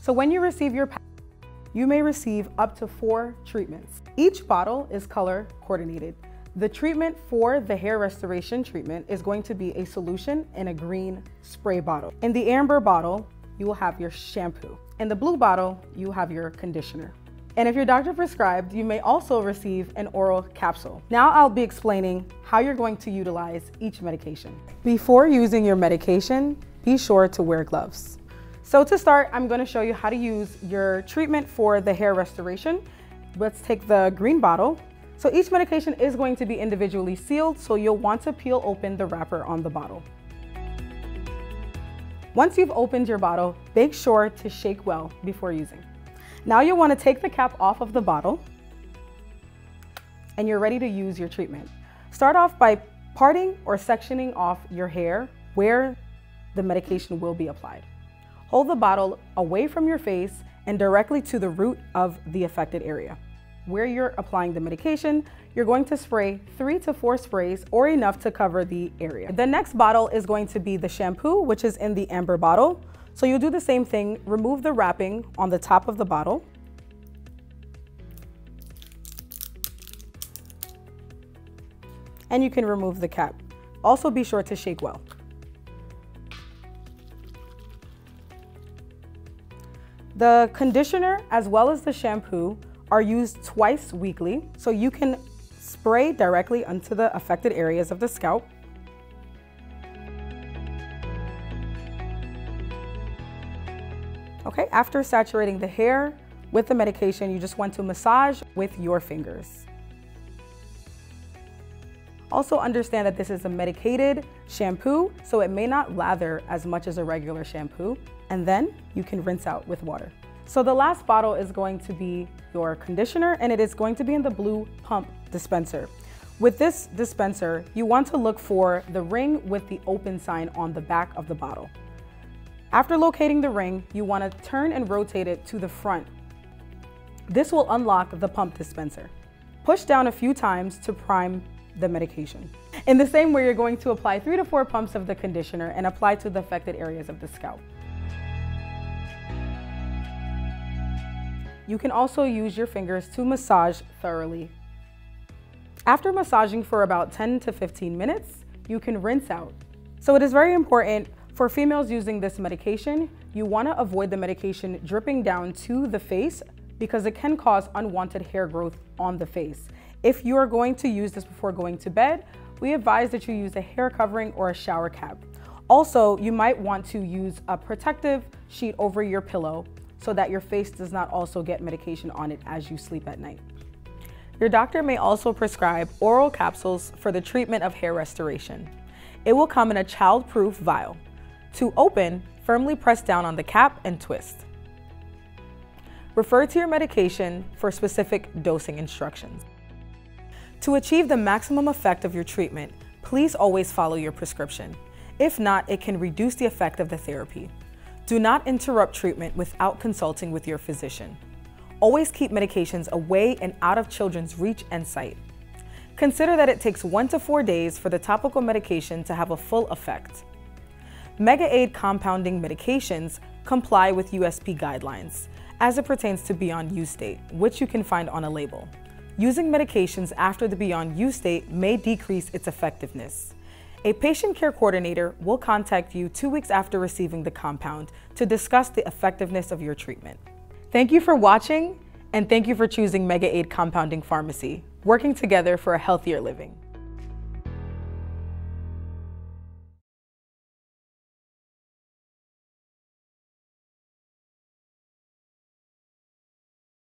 So when you receive your pack, you may receive up to 4 treatments. Each bottle is color coordinated. The treatment for the hair restoration treatment is going to be a solution in a green spray bottle. In the amber bottle, you will have your shampoo. In the blue bottle, you have your conditioner. And if your doctor prescribed, you may also receive an oral capsule. Now I'll be explaining how you're going to utilize each medication. Before using your medication, be sure to wear gloves. So to start, I'm going to show you how to use your treatment for the hair restoration. Let's take the green bottle. So each medication is going to be individually sealed, so you'll want to peel open the wrapper on the bottle. Once you've opened your bottle, make sure to shake well before using. Now you'll want to take the cap off of the bottle and you're ready to use your treatment. Start off by parting or sectioning off your hair where the medication will be applied. Hold the bottle away from your face and directly to the root of the affected area. Where you're applying the medication, you're going to spray 3 to 4 sprays or enough to cover the area. The next bottle is going to be the shampoo, which is in the amber bottle. So you'll do the same thing, remove the wrapping on the top of the bottle. And you can remove the cap. Also be sure to shake well. The conditioner as well as the shampoo are used twice weekly, so you can spray directly onto the affected areas of the scalp. Okay, after saturating the hair with the medication, you just want to massage with your fingers. Also understand that this is a medicated shampoo, so it may not lather as much as a regular shampoo, and then you can rinse out with water. So the last bottle is going to be your conditioner, and it is going to be in the blue pump dispenser. With this dispenser, you want to look for the ring with the open sign on the back of the bottle. After locating the ring, you want to turn and rotate it to the front. This will unlock the pump dispenser. Push down a few times to prime the medication. In the same way, you're going to apply 3 to 4 pumps of the conditioner and apply to the affected areas of the scalp. You can also use your fingers to massage thoroughly. After massaging for about 10 to 15 minutes, you can rinse out. So it is very important for females using this medication, you want to avoid the medication dripping down to the face because it can cause unwanted hair growth on the face. If you are going to use this before going to bed, we advise that you use a hair covering or a shower cap. Also, you might want to use a protective sheet over your pillow so that your face does not also get medication on it as you sleep at night. Your doctor may also prescribe oral capsules for the treatment of hair restoration. It will come in a child-proof vial. To open, firmly press down on the cap and twist. Refer to your medication for specific dosing instructions. To achieve the maximum effect of your treatment, please always follow your prescription. If not, it can reduce the effect of the therapy. Do not interrupt treatment without consulting with your physician. Always keep medications away and out of children's reach and sight. Consider that it takes 1 to 4 days for the topical medication to have a full effect. Mega-Aid compounding medications comply with USP guidelines as it pertains to beyond use date, which you can find on a label. Using medications after the beyond use date may decrease its effectiveness. A patient care coordinator will contact you 2 weeks after receiving the compound to discuss the effectiveness of your treatment. Thank you for watching, and thank you for choosing Mega-Aid Compounding Pharmacy, working together for a healthier living.